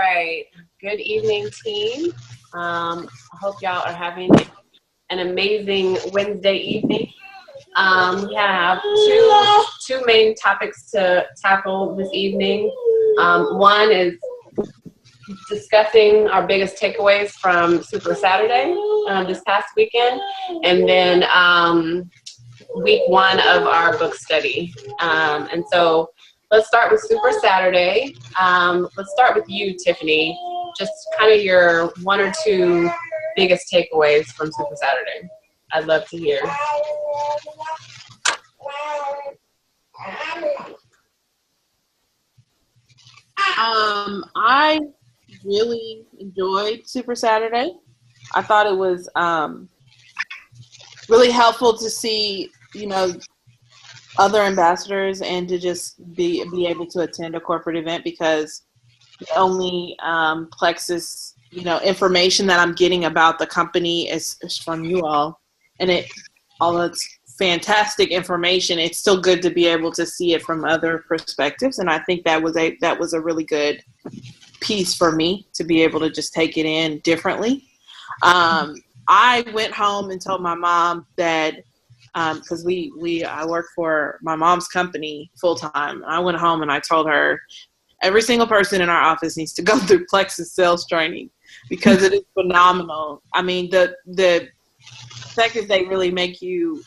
right. Good evening, team. I hope y'all are having an amazing Wednesday evening. We have two main topics to tackle this evening. One is discussing our biggest takeaways from Super Saturday this past weekend, and then week one of our book study. And so let's start with Super Saturday. Let's start with you, Tiffany. Just kind of your one or two biggest takeaways from Super Saturday. I'd love to hear. I really enjoyed Super Saturday. I thought it was really helpful to see, other ambassadors and to just be able to attend a corporate event, because the only Plexus, information that I'm getting about the company is from you all. And although it's fantastic information, it's still good to be able to see it from other perspectives. And I think that was a really good piece for me to be able to just take it in differently. I went home and told my mom that, because I work for my mom's company full time. I went home and I told her every single person in our office needs to go through Plexus sales training, because it is phenomenal. I mean, the second they really make you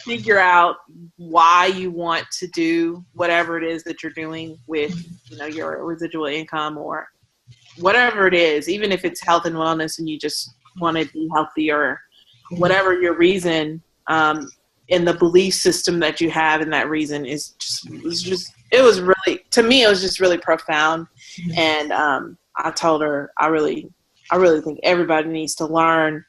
figure out why you want to do whatever it is that you're doing with, your residual income or whatever it is, even if it's health and wellness and you just want to be healthy or whatever your reason, in the belief system that you have in that reason it was really, to me, it was just really profound. And I told her, I really think everybody needs to learn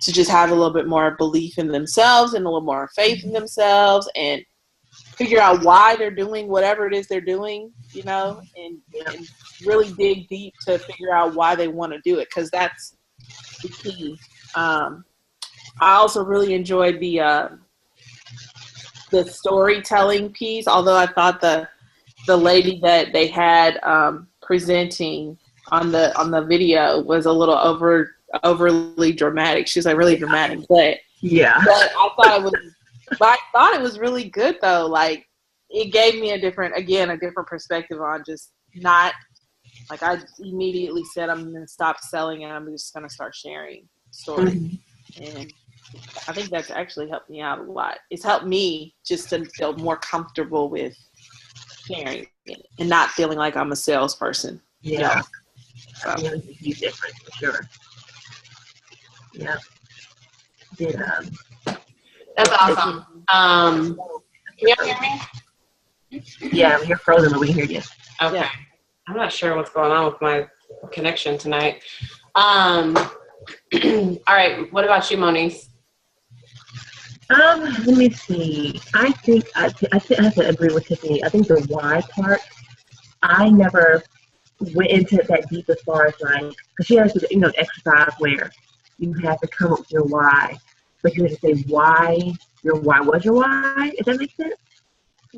to just have a little bit more belief in themselves and a little more faith in themselves and figure out why they're doing whatever it is they're doing, and really dig deep to figure out why they want to do it, because that's the key. I also really enjoyed the storytelling piece, although I thought the lady that they had presenting on the video was a little overly dramatic. She was like really dramatic, but I thought it was really good though. Like, it gave me a different perspective on just not, like, I immediately said I'm going to stop selling and I'm just going to start sharing stories. And I think that's actually helped me out a lot. It's helped me just to feel more comfortable with sharing it and not feeling like I'm a salesperson. Yeah. So. Yeah, it's a huge difference for sure. Yeah. That's awesome. Can you hear me? Yeah, you're frozen, but we can hear you. Okay. Yeah. I'm not sure what's going on with my connection tonight. All right. What about you, Moniece? Let me see. I think I have to agree with Tiffany. I think the why part, I never went into it that deep as far as, like, because she has to, exercise where you have to come up with your why, but you have to say why your why was your why, if that makes sense.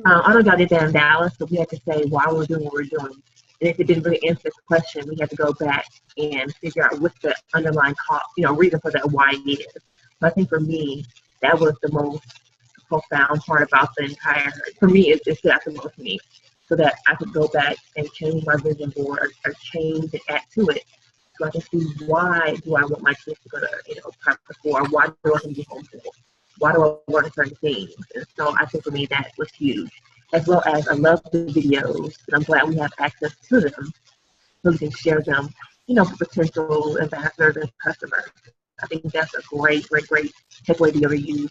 I don't know if y'all did that in Dallas, but we had to say why we're doing what we're doing. And if it didn't really answer the question, we had to go back and figure out what the underlying reason for that why is. So I think for me, that was the most profound part about the entire, for me, it stood out the most to me, so that I could go back and change my vision board or change and add to it, so I can see why do I want my kids to go to, private school, or why do I want them to be homeschooled? Why do I learn certain things? And so I think for me that was huge. As well as I love the videos, and I'm glad we have access to them so we can share them, for potential ambassadors and customers. I think that's a great takeaway to be able to use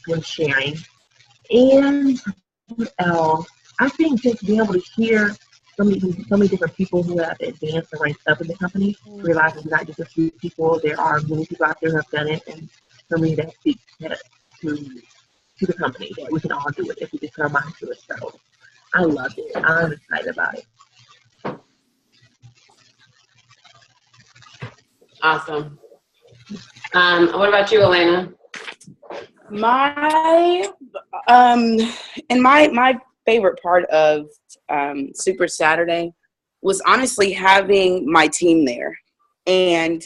when sharing. And what else? I think just being able to hear so many different people who have advanced and ranked up in the company, realizing not just a few people, there are many people out there who have done it, and for me that speaks to the company that we can all do it if we just put our mind to it. So I loved it. I'm excited about it. Awesome. What about you, Elena? My favorite part of Super Saturday was honestly having my team there and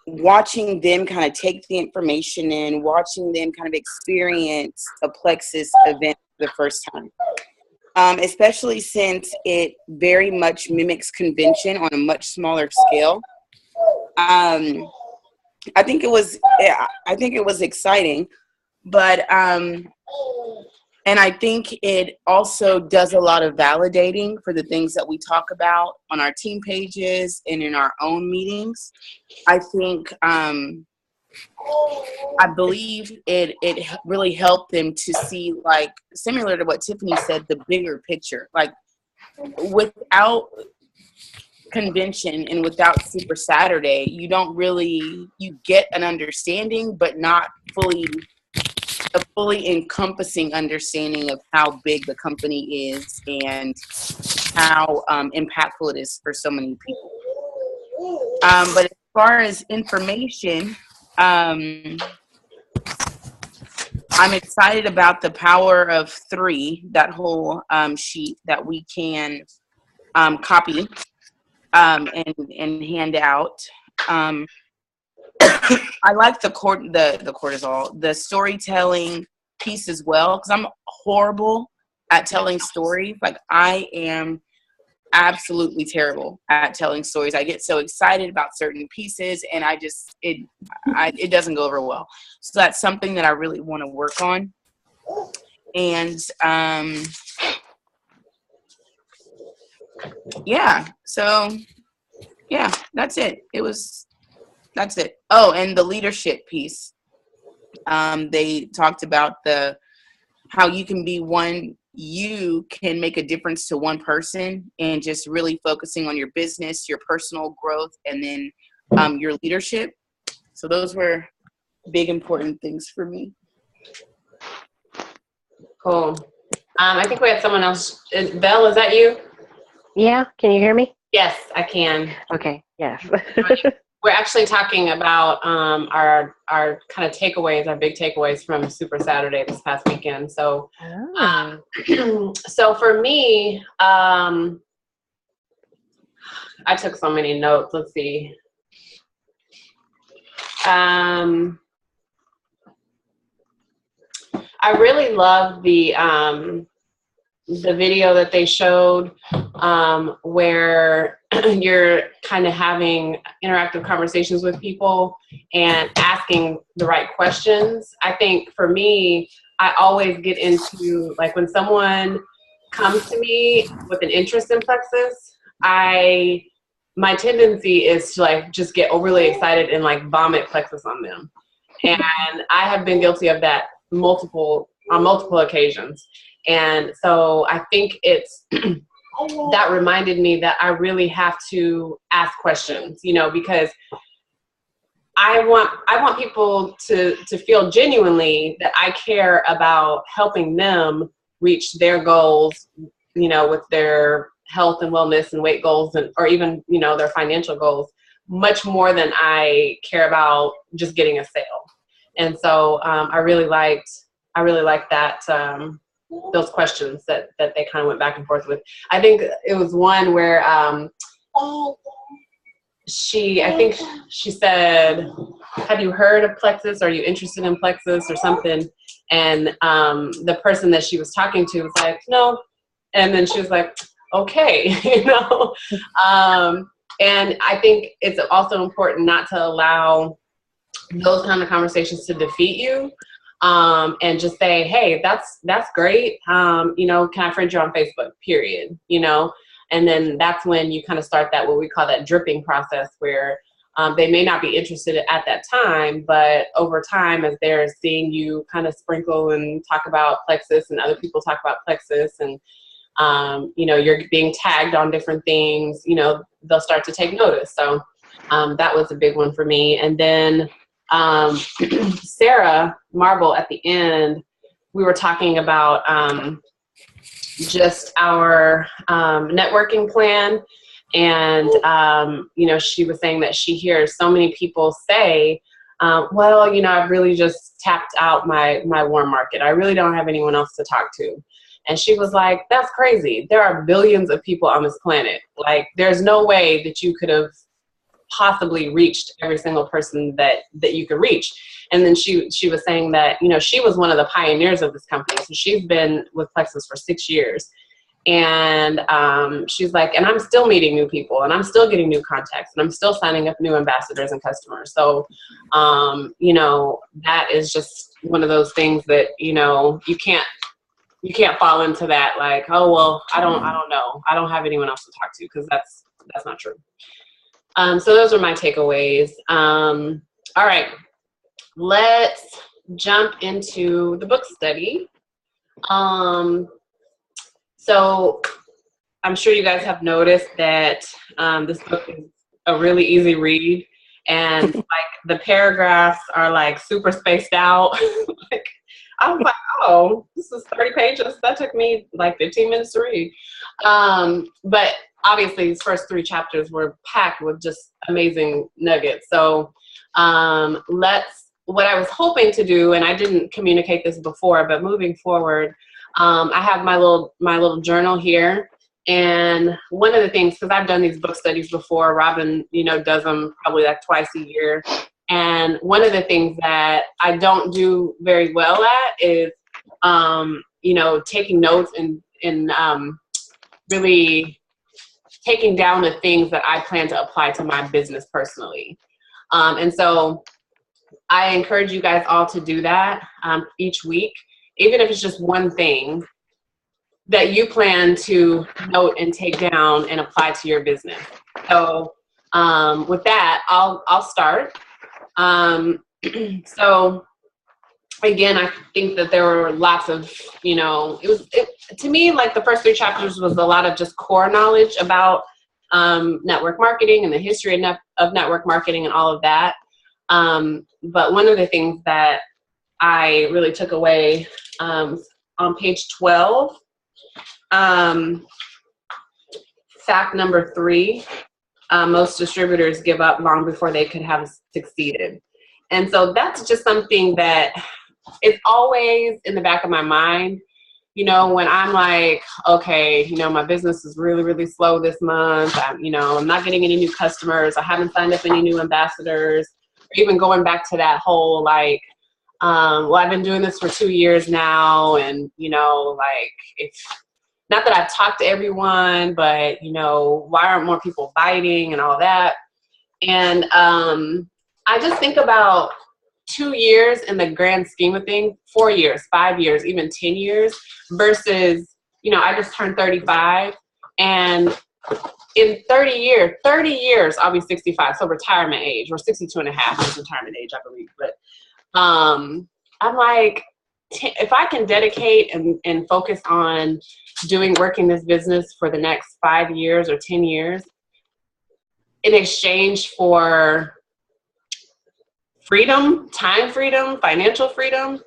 watching them kind of take the information in, watching them kind of experience a Plexus event for the first time. Especially since it very much mimics convention on a much smaller scale. I think it was exciting, but and I think it also does a lot of validating for the things that we talk about on our team pages and in our own meetings. I think, I believe it really helped them to see, like, similar to what Tiffany said, the bigger picture. Like, without convention and without Super Saturday, you get an understanding, but not a fully encompassing understanding of how big the company is and how impactful it is for so many people. But as far as information, I'm excited about the power of 3, that whole sheet that we can copy and hand out. I like the cortisol, the storytelling piece as well, because I'm horrible at telling stories. Like, I am absolutely terrible at telling stories. I get so excited about certain pieces, and it doesn't go over well. So that's something that I really want to work on. And that's it. That's it. Oh, and the leadership piece. They talked about how you can make a difference to one person, and just really focusing on your business, your personal growth, and then your leadership. So those were big, important things for me. Cool. I think we had someone else. Belle, is that you? Yeah. Can you hear me? Yes, I can. Okay. Yes. We're actually talking about our kind of takeaways, our big takeaways from Super Saturday this past weekend. So, so for me, I took so many notes. Let's see. I really love the video that they showed where you're kind of having interactive conversations with people and asking the right questions. I think for me, I always get into, like, when someone comes to me with an interest in Plexus, my tendency is to, like, just get overly excited and, like, vomit Plexus on them. And I have been guilty of that on multiple occasions. And so I think it's that reminded me that I really have to ask questions, because I want people to feel genuinely that I care about helping them reach their goals, with their health and wellness and weight goals, or even, their financial goals, much more than I care about just getting a sale. And so I really liked that. Those questions that they kind of went back and forth with. I think it was one where she said, "Have you heard of Plexus? Are you interested in Plexus?" or something. And the person that she was talking to was like, "No." And then she was like, "Okay," And I think it's also important not to allow those kind of conversations to defeat you. And just say, "Hey, that's great. Can I friend you on Facebook, period, and then that's when you kind of start that, what we call that dripping process, where they may not be interested at that time, but over time, as they're seeing you kind of sprinkle and talk about Plexus, and other people talk about Plexus, and you're being tagged on different things, they'll start to take notice. So that was a big one for me. And then Sarah Marble, at the end, we were talking about just our networking plan, and she was saying that she hears so many people say, I've really just tapped out my warm market. I really don't have anyone else to talk to. And she was like, that's crazy. There are billions of people on this planet. Like, there's no way that you could have possibly reached every single person that you could reach. And then she was saying that, you know, she was one of the pioneers of this company. So she's been with Plexus for 6 years. And she's like, and I'm still meeting new people, and I'm still getting new contacts, and I'm still signing up new ambassadors and customers. So, you know, that is just one of those things that, you know, you can't fall into that, like, oh, well, I don't know. I don't have anyone else to talk to, because that's not true. So those are my takeaways. All right, let's jump into the book study. So I'm sure you guys have noticed that this book is a really easy read, and like the paragraphs are like super spaced out. Like, I was like, oh, this is 30 pages. That took me like 15 minutes to read. But obviously these first 3 chapters were packed with just amazing nuggets. So what I was hoping to do, and I didn't communicate this before, but moving forward, I have my little journal here. And one of the things, because I've done these book studies before, Robin, you know, does them probably like twice a year. And one of the things that I don't do very well at is, you know, taking notes and really taking down the things that I plan to apply to my business personally. And so I encourage you guys all to do that each week, even if it's just one thing that you plan to note and take down and apply to your business. So with that, I'll start. So again, I think that there were lots of, you know, to me, like the first 3 chapters was a lot of just core knowledge about network marketing and the history of network marketing and all of that. But one of the things that I really took away on page 12, fact number 3, most distributors give up long before they could have succeeded. And so that's just something that is always in the back of my mind. You know, when I'm like, okay, you know, my business is really, really slow this month. I'm not getting any new customers. I haven't signed up any new ambassadors. Or even going back to that whole like, well, I've been doing this for 2 years now, and you know, like, it's not that I've talked to everyone, but you know, why aren't more people biting and all that? And I just think about 2 years in the grand scheme of things, 4 years, 5 years, even 10 years versus, you know, I just turned 35, and in 30 years, I'll be 65. So retirement age, or 62 and a half is retirement age, I believe. But I'm like, if I can dedicate and focus on working this business for the next 5 years or 10 years in exchange for freedom, time freedom, financial freedom,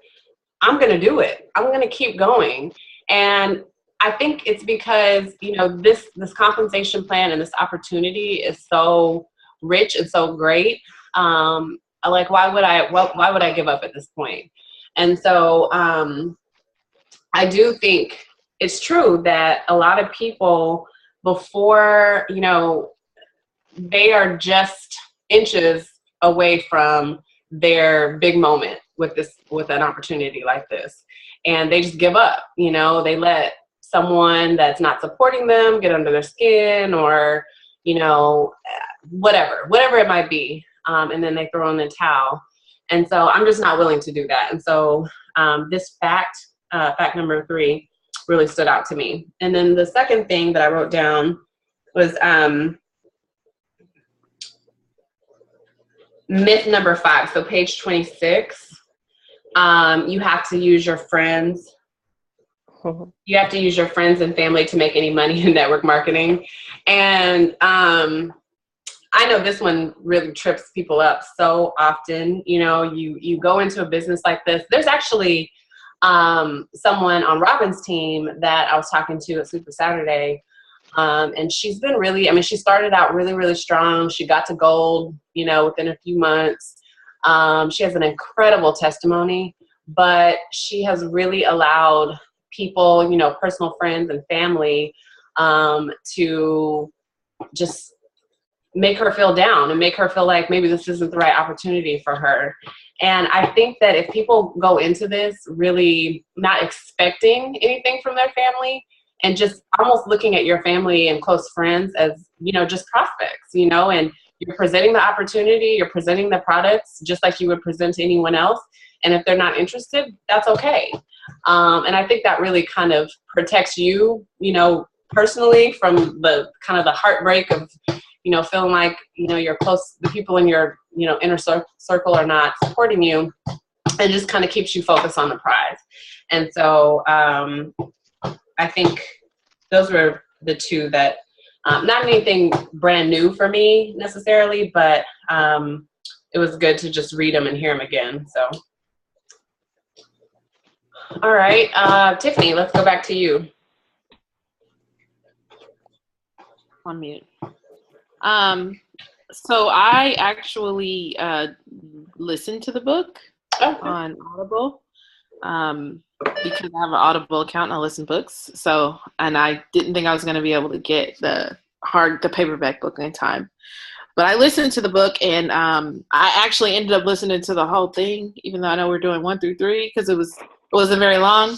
I'm going to do it. I'm going to keep going. And I think it's because, you know, this compensation plan and this opportunity is so rich and so great. Like, why would I give up at this point? And so I do think it's true that a lot of people, before, you know, they are just inches away from their big moment with an opportunity like this, and they just give up. You know, they let someone that's not supporting them get under their skin, or, you know, whatever it might be, and then they throw in the towel. And so I'm just not willing to do that. And so this fact number 3 really stood out to me. And then the second thing that I wrote down was myth number 5. So page 26, you have to use your friends. You have to use your friends and family to make any money in network marketing. And I know this one really trips people up so often. You know, you go into a business like this. There's actually someone on Robin's team that I was talking to at Super Saturday. And she's been really, I mean, she started out really, really strong. She got to gold, you know, within a few months. She has an incredible testimony, but she has really allowed people, personal friends and family, to just make her feel down and make her feel like maybe this isn't the right opportunity for her. And I think that if people go into this really not expecting anything from their family and just almost looking at your family and close friends as, just prospects, and you're presenting the opportunity, you're presenting the products just like you would present to anyone else. And if they're not interested, that's okay. And I think that really kind of protects you, personally from the kind of the heartbreak of, feeling like, you're close, the people in your, inner circle are not supporting you, and just kind of keeps you focused on the prize. And so I think those were the two that, not anything brand new for me necessarily, but it was good to just read them and hear them again. So, all right, Tiffany, let's go back to you. On mute. So I actually listened to the book on Audible because I have an Audible account and I listen to books. So, and I didn't think I was going to be able to get the paperback book in time. But I listened to the book, and I actually ended up listening to the whole thing, even though I know we're doing 1 through 3 because it wasn't very long.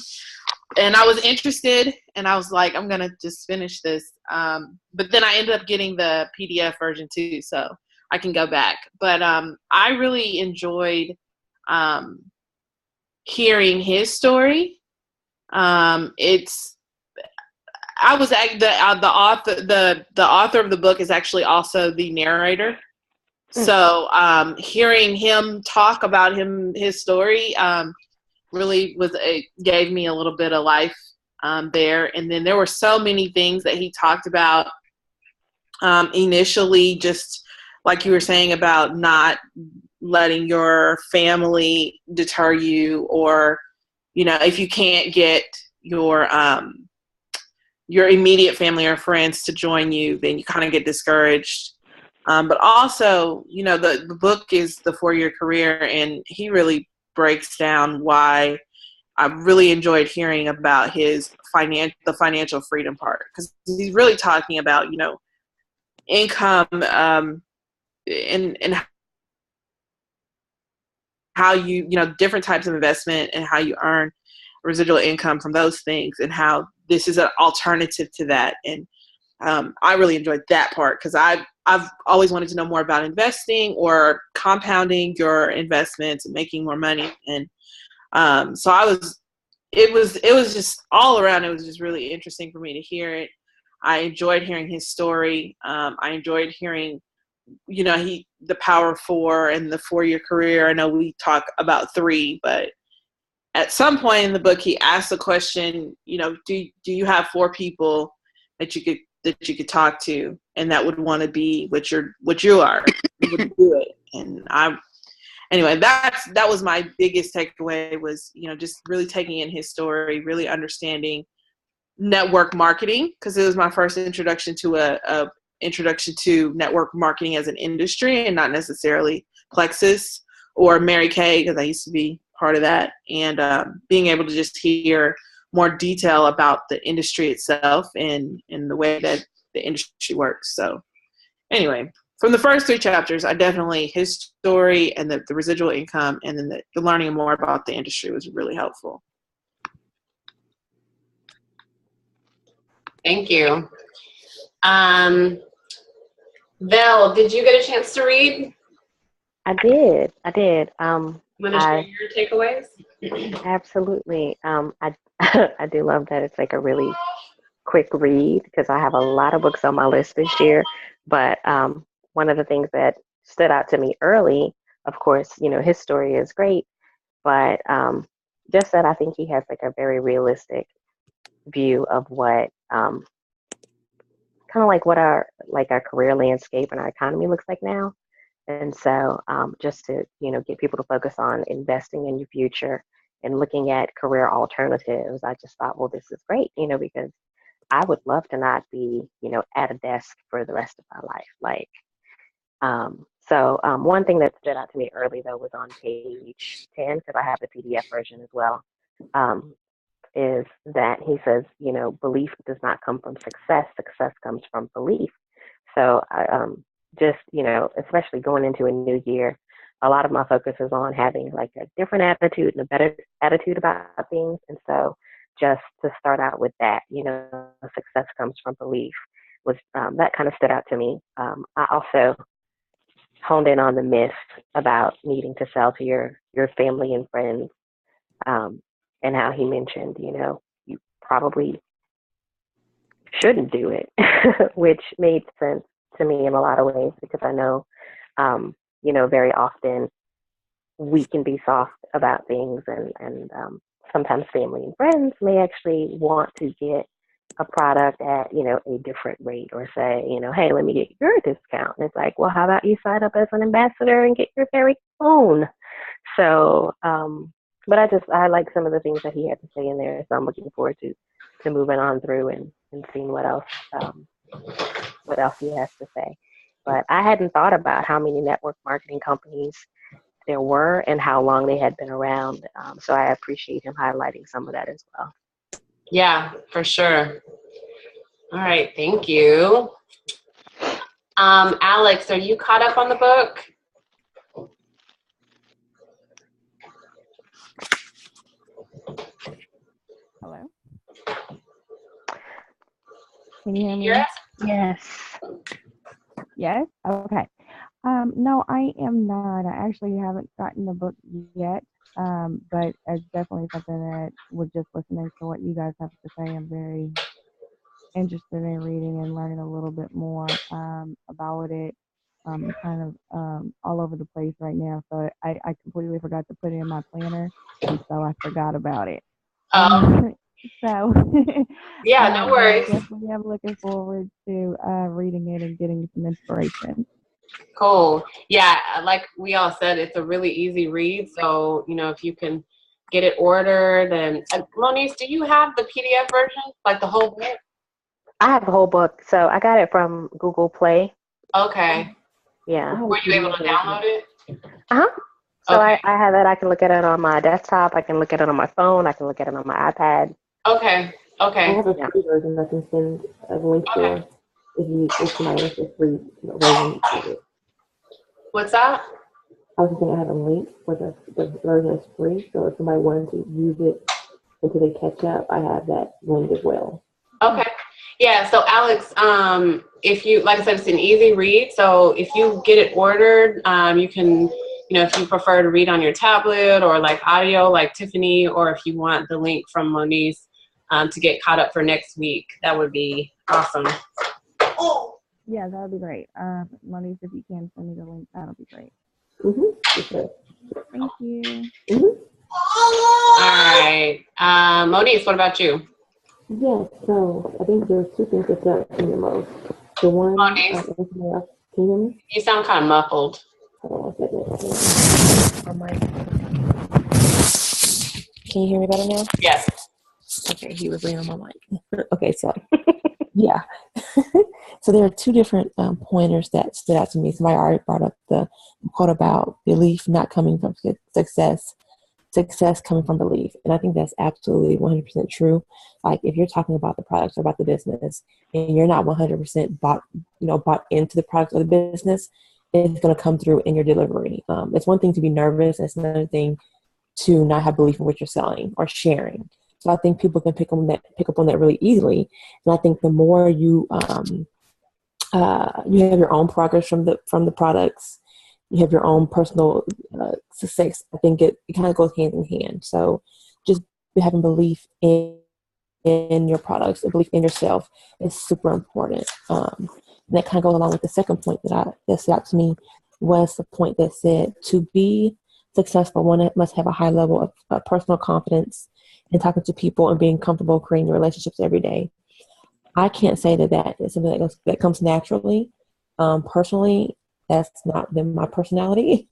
And I was interested, and I was like, I'm going to just finish this. But then I ended up getting the PDF version too, so I can go back. But I really enjoyed hearing his story. The author of the book is actually also the narrator. So hearing him talk about his story really gave me a little bit of life there. And then there were so many things that he talked about initially, just like you were saying about not letting your family deter you, or, if you can't get your immediate family or friends to join you, then you kind of get discouraged. But also, the book is The 4-Year Career, and he really breaks down why I really enjoyed hearing about the financial freedom part, because he's really talking about, income and how you, different types of investment and how you earn residual income from those things, and how this is an alternative to that. And I really enjoyed that part because I've always wanted to know more about investing or compounding your investments and making more money. And so it was just all around. It was just really interesting for me to hear it. I enjoyed hearing his story. I enjoyed hearing, the Power of 4 and the 4-Year Career. I know we talk about 3, but at some point in the book, he asked the question, do you have 4 people that you could talk to, and that would want to be what you are, would do it. And anyway, that was my biggest takeaway, was, just really taking in his story, really understanding network marketing, because it was my first introduction to network marketing as an industry, and not necessarily Plexus or Mary Kay, because I used to be part of that. And being able to just hear more detail about the industry itself and the way that the industry works. So anyway, from the first 3 chapters, his story and the residual income, and then the learning more about the industry was really helpful. Thank you. Val, did you get a chance to read? I did. Want to share your takeaways? Absolutely. I do love that it's like a really quick read, because I have a lot of books on my list this year. But one of the things that stood out to me early, of course, his story is great, but just that I think he has like a very realistic view of what kind of like what our career landscape and our economy looks like now. And so just to, get people to focus on investing in your future and looking at career alternatives, I just thought, well, this is great, because I would love to not be, at a desk for the rest of my life. So one thing that stood out to me early, though, was on page 10, because I have the PDF version as well. is that he says, belief does not come from success. Success comes from belief. So I just, especially going into a new year, a lot of my focus is on having like a different attitude and a better attitude about things. And so just to start out with that, success comes from belief was that kind of stood out to me. I also honed in on the myth about needing to sell to your family and friends, and how he mentioned, you probably shouldn't do it, which made sense to me in a lot of ways because I know, very often we can be soft about things, and sometimes family and friends may actually want to get a product at, a different rate, or say, hey, let me get your discount. And it's like, well, how about you sign up as an ambassador and get your very own? So, but I like some of the things that he had to say in there. So I'm looking forward to moving on through and seeing what else he has to say. But I hadn't thought about how many network marketing companies there were and how long they had been around. So I appreciate him highlighting some of that as well. Yeah, for sure. All right, thank you. Alex, are you caught up on the book? Hello? Can you hear me? Yes. Yes. Yes? Okay. No, I am not. I actually haven't gotten the book yet, but it's definitely something that, with just listening to what you guys have to say, I'm very interested in reading and learning a little bit more about it. Kind of all over the place right now, so I completely forgot to put it in my planner, and so I forgot about it. So Yeah, no worries. definitely I'm looking forward to reading it and getting some inspiration. Cool. Yeah, like we all said, it's a really easy read. So, if you can get it ordered. And Moniece, do you have the PDF version, like the whole book? I have the whole book. So I got it from Google Play. Okay. Yeah. Were you able to download it? Uh-huh. So Okay. I have it. I can look at it on my desktop. I can look at it on my phone. I can look at it on my iPad. Okay. I have a free version I can send a link for if somebody wants a free version of it. What's that? I was saying I have a link for the version that's free, so if somebody wanted to use it until they catch up, I have that link as well. Okay. Yeah, so Alex, if you, like I said, it's an easy read. So if you get it ordered, you can, if you prefer to read on your tablet or like audio like Tiffany, or if you want the link from Moniece to get caught up for next week, that would be awesome. Yeah, that would be great. Moniece, if you can send me the link, that'll be great. Okay. Thank you. All right. Moniece, what about you? Yeah, so I think there's two things that stood out to me the most. The one, Moniece, can you hear me? you sound kind of muffled. Hold on a second. Can you hear me better now? Yes. Okay, he was leaning on my mic. Okay, so yeah. So there are two different pointers that stood out to me. Somebody already brought up the quote about belief not coming from success coming from belief. And I think that's absolutely 100% true. Like if you're talking about the products or about the business and you're not 100% bought into the product or the business, it's going to come through in your delivery. It's one thing to be nervous. It's another thing to not have belief in what you're selling or sharing. So I think people can pick up on that really easily. And I think the more you you have your own progress from the products, you have your own personal success. I think it kind of goes hand in hand. So just having belief in your products, a belief in yourself is super important. And that kind of goes along with the second point that stood out to me was the point that said to be successful, one must have a high level of personal confidence in talking to people and being comfortable creating relationships every day. I can't say that is something that comes naturally. Personally, that's not been my personality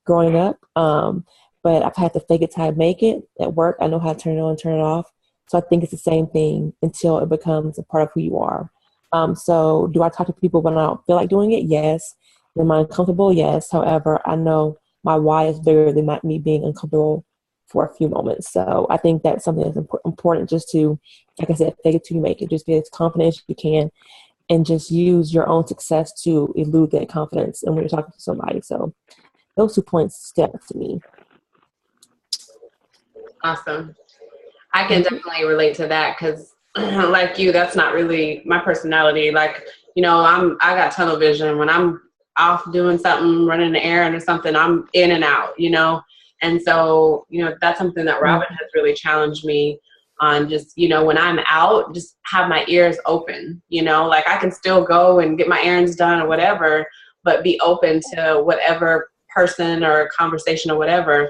growing up. But I've had to fake it till I make it. At work, I know how to turn it on and turn it off. So I think it's the same thing until it becomes a part of who you are. So do I talk to people when I don't feel like doing it? Yes. Am I uncomfortable? Yes. However, I know my why is bigger than me being uncomfortable for a few moments. So I think that's something that's important, just to, like I said, fake it till you make it. Just be as confident as you can, and just use your own success to elude that confidence. And when you're talking to somebody, so those 2 points stand out to me. Awesome. I can definitely relate to that because, like you, that's not really my personality. Like, you know, I got tunnel vision. When I'm off doing something, running an errand or something, I'm in and out, you know? And so, you know, that's something that Robin has really challenged me on. Just, you know, when I'm out, just have my ears open, you know, like I can still go and get my errands done or whatever, but be open to whatever person or conversation or whatever,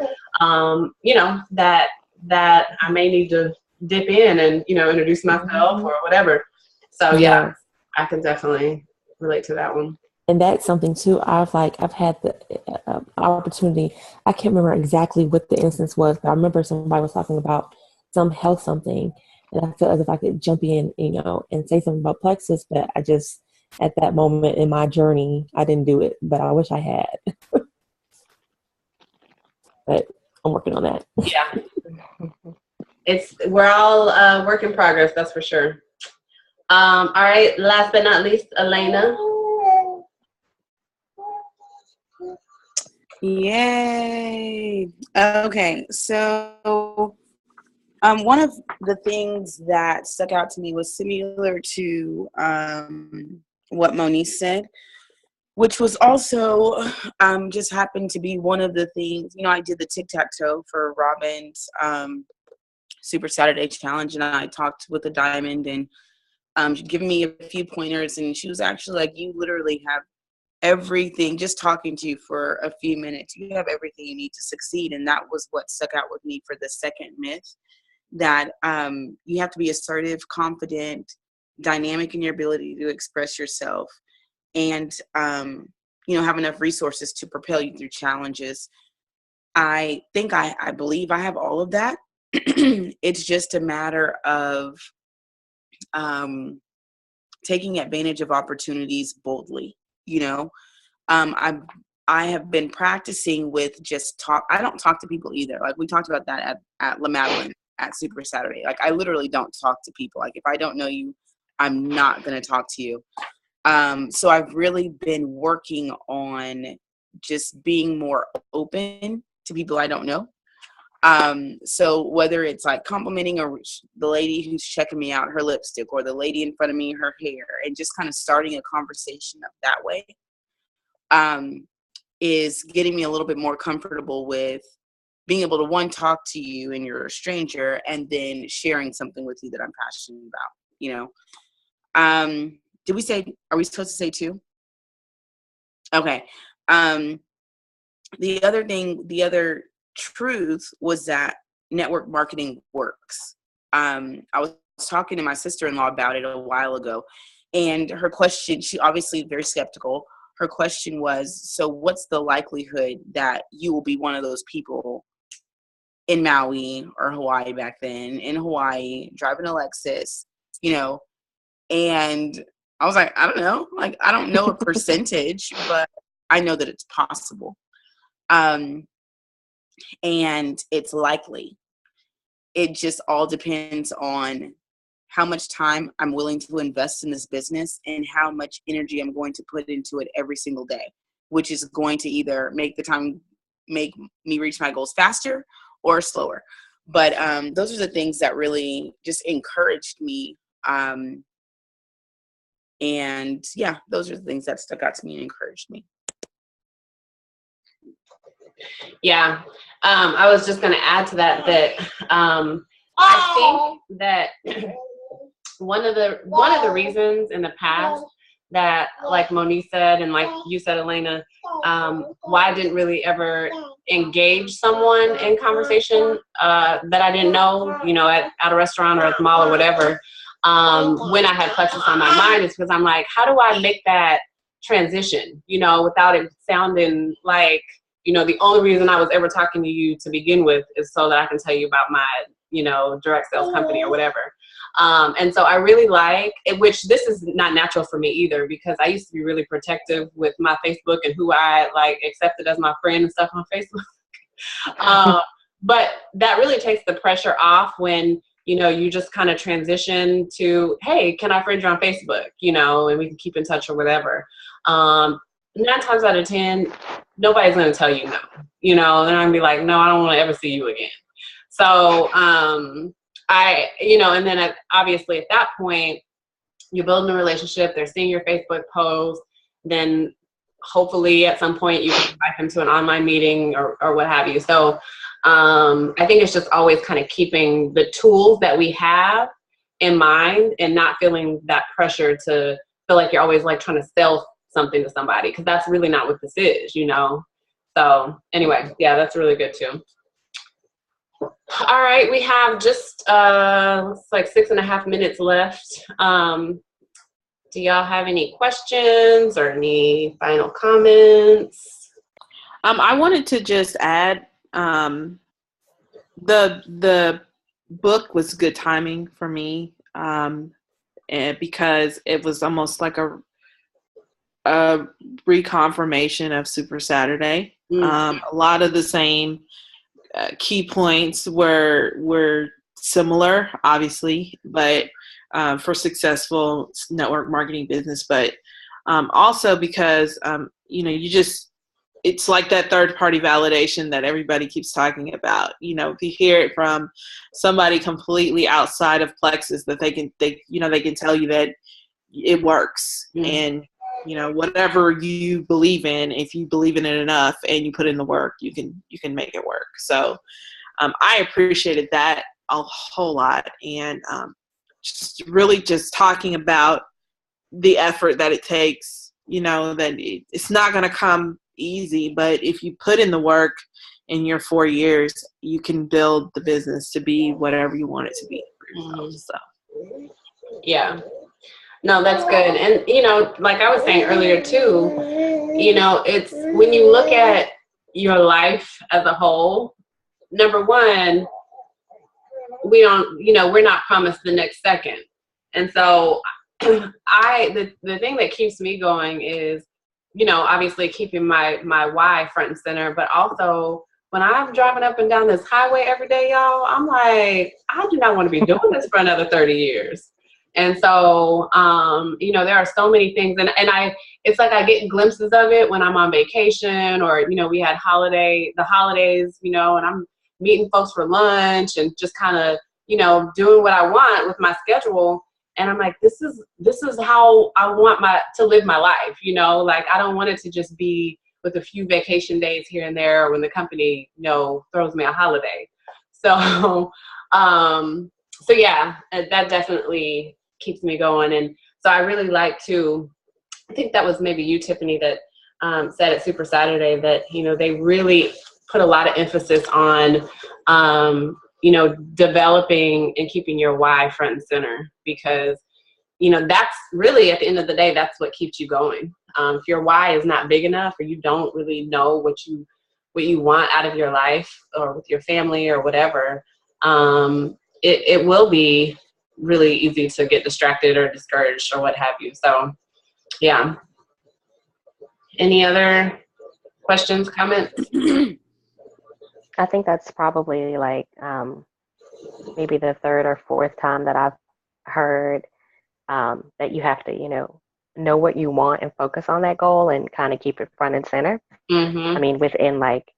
you know, that I may need to dip in and, you know, introduce myself or whatever. So yeah, I can definitely relate to that one. And that's something too. I've had the opportunity. I can't remember exactly what the instance was, but I remember somebody was talking about some health something, and I felt as if I could jump in, you know, and say something about plexus, but I just, at that moment in my journey, I didn't do it, but I wish I had. But I'm working on that. Yeah. We're all work in progress, that's for sure. All right, last but not least, Elena. Yay. Okay, so one of the things that stuck out to me was similar to what Monique said, which was also just happened to be one of the things, you know, I did the tic-tac-toe for Robin's Super Saturday Challenge, and I talked with the Diamond, and giving me a few pointers, and she was actually like, you literally have everything, just talking to you for a few minutes, you have everything you need to succeed. And that was what stuck out with me for the second myth, that you have to be assertive, confident, dynamic in your ability to express yourself, and you know, have enough resources to propel you through challenges. I think I believe I have all of that. It's just a matter of taking advantage of opportunities boldly. You know, I have been practicing with just talk. I don't talk to people either. Like we talked about that at La Madeline at Super Saturday. Like I literally don't talk to people. Like if I don't know you, I'm not going to talk to you. So I've really been working on just being more open to people I don't know. So whether it's like complimenting or the lady who's checking me out, her lipstick, or the lady in front of me, her hair, and just kind of starting a conversation up that way, is getting me a little bit more comfortable with being able to, one, talk to you and you're a stranger, and then sharing something with you that I'm passionate about, you know. Did we say, are we supposed to say two? Okay. The other truth was that network marketing works. I was talking to my sister-in-law about it a while ago, and her question, she obviously very skeptical. Her question was, so what's the likelihood that you will be one of those people in Maui or Hawaii back then, in Hawaii, driving a Lexus, you know? And I was like, I don't know. Like, I don't know a percentage, but I know that it's possible. And it's likely. It just all depends on how much time I'm willing to invest in this business and how much energy I'm going to put into it every single day, which is going to either make me reach my goals faster or slower. But those are the things that really just encouraged me. And yeah, those are the things that stuck out to me and encouraged me. Yeah. I was just going to add to that I think that one of the reasons in the past that, like Monique said, and like you said, Elena, why I didn't really ever engage someone in conversation that I didn't know, you know, at a restaurant or at the mall or whatever, when I had plexus on my mind, is because I'm like, how do I make that transition, you know, without it sounding like, you know, the only reason I was ever talking to you to begin with is so that I can tell you about my, you know, direct sales company or whatever. And so I really like it, which this is not natural for me either, because I used to be really protective with my Facebook and who I like accepted as my friend and stuff on Facebook. but that really takes the pressure off when, you just kind of transition to, hey, can I friend you on Facebook, and we can keep in touch or whatever. 9 times out of 10, nobody's going to tell you no, they're going to be like, no, I don't want to ever see you again. So, and then obviously at that point, you're building a relationship, they're seeing your Facebook post, then hopefully at some point you can invite them to an online meeting or what have you. So I think it's just always kind of keeping the tools that we have in mind and not feeling that pressure to feel like you're always like trying to sell something to somebody, because that's really not what this is, So anyway, yeah, that's really good too. All right, we have just looks like 6.5 minutes left. Do y'all have any questions or any final comments? I wanted to just add, the book was good timing for me, and because it was almost like a reconfirmation of Super Saturday. A lot of the same key points were similar, obviously, but for successful network marketing business, but also because it's like that third party validation that everybody keeps talking about. If you hear it from somebody completely outside of Plexus, that they can tell you that it works. And whatever you believe in, if you believe in it enough and you put in the work, you can make it work. So I appreciated that a whole lot, and just talking about the effort that it takes, that it's not going to come easy, but if you put in the work in your 4 years, you can build the business to be whatever you want it to be for yourself. So yeah, no, that's good. And like I was saying earlier too, it's when you look at your life as a whole, number one, we're not promised the next second. And so the thing that keeps me going is, obviously keeping my why front and center, but also when I'm driving up and down this highway every day, y'all, I'm like, I do not want to be doing this for another 30 years. And so, there are so many things, and it's like I get glimpses of it when I'm on vacation, or, we had the holidays, and I'm meeting folks for lunch and just kind of, doing what I want with my schedule. And I'm like, this is how I want to live my life, like I don't want it to just be with a few vacation days here and there when the company, throws me a holiday. So, so yeah, that definitely keeps me going. And so I really like to, I think that was maybe you, Tiffany, that said at Super Saturday that, they really put a lot of emphasis on, developing and keeping your why front and center, because, that's really, at the end of the day, that's what keeps you going. If your why is not big enough, or you don't really know what you want out of your life or with your family or whatever, it will be really easy to get distracted or discouraged or what have you. So, yeah. Any other questions, comments? I think that's probably like maybe the third or fourth time that I've heard that you have to, know what you want and focus on that goal and kind of keep it front and center. I mean, within like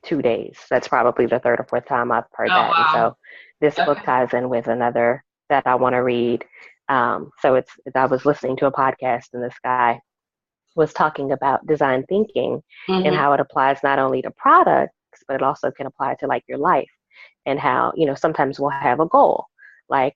2 days, that's probably the third or fourth time I've heard that. Wow. And so this book ties in with another that I want to read. So I was listening to a podcast, and this guy was talking about design thinking and how it applies not only to products, but it also can apply to like your life, and how, sometimes we'll have a goal. Like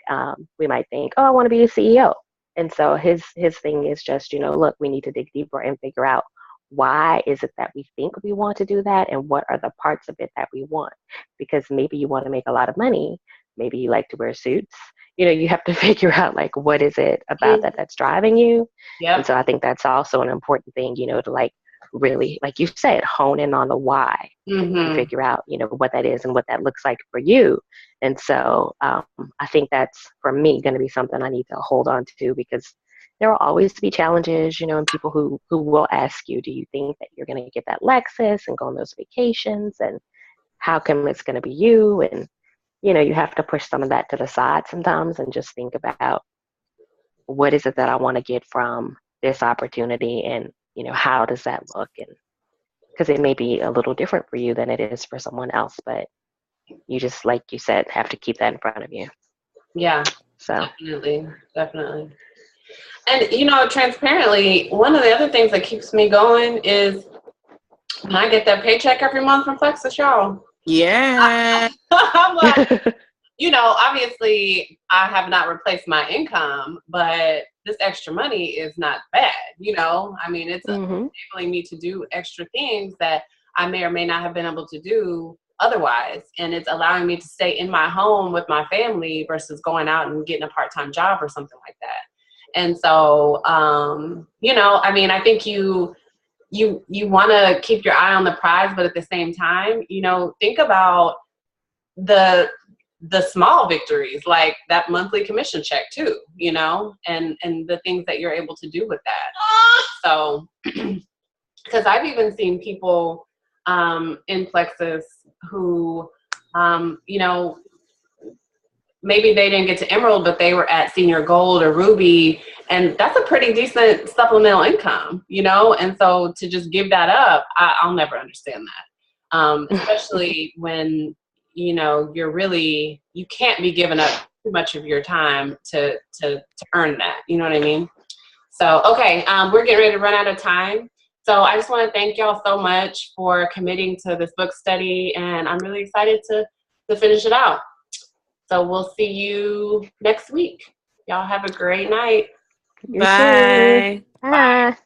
we might think, oh, I want to be a CEO. And so his thing is just, look, we need to dig deeper and figure out why is it that we think we want to do that, and what are the parts of it that we want? Because maybe you want to make a lot of money. Maybe you like to wear suits. You have to figure out like, what is it about that that's driving you? Yep. And so I think that's also an important thing, to like really, like you said, hone in on the why and figure out, what that is and what that looks like for you. And so I think that's, for me, going to be something I need to hold on to, because there will always be challenges, and people who will ask you, do you think that you're going to get that Lexus and go on those vacations? And how come it's going to be you? And, you know, you have to push some of that to the side sometimes and just think about what is it that I want to get from this opportunity, and, you know, how does that look? And because it may be a little different for you than it is for someone else, but you just, like you said, have to keep that in front of you. Yeah, So definitely. And, you know, transparently, one of the other things that keeps me going is when I get that paycheck every month from Plexus, y'all. Yeah. I'm like, you know, obviously I have not replaced my income, but this extra money is not bad. You know, I mean, it's enabling me to do extra things that I may or may not have been able to do otherwise. And it's allowing me to stay in my home with my family versus going out and getting a part-time job or something like that. And so, you know, I mean, I think you want to keep your eye on the prize, but at the same time, you know, think about the small victories, like that monthly commission check too, you know, and the things that you're able to do with that. So, because I've even seen people in Plexus who, you know, maybe they didn't get to Emerald, but they were at Senior Gold or Ruby, and that's a pretty decent supplemental income, you know? And so to just give that up, I'll never understand that. Especially when, you know, you can't be giving up too much of your time to earn that, you know what I mean? So, okay, we're getting ready to run out of time. So I just want to thank y'all so much for committing to this book study, and I'm really excited to finish it out. So we'll see you next week. Y'all have a great night. Bye. Bye.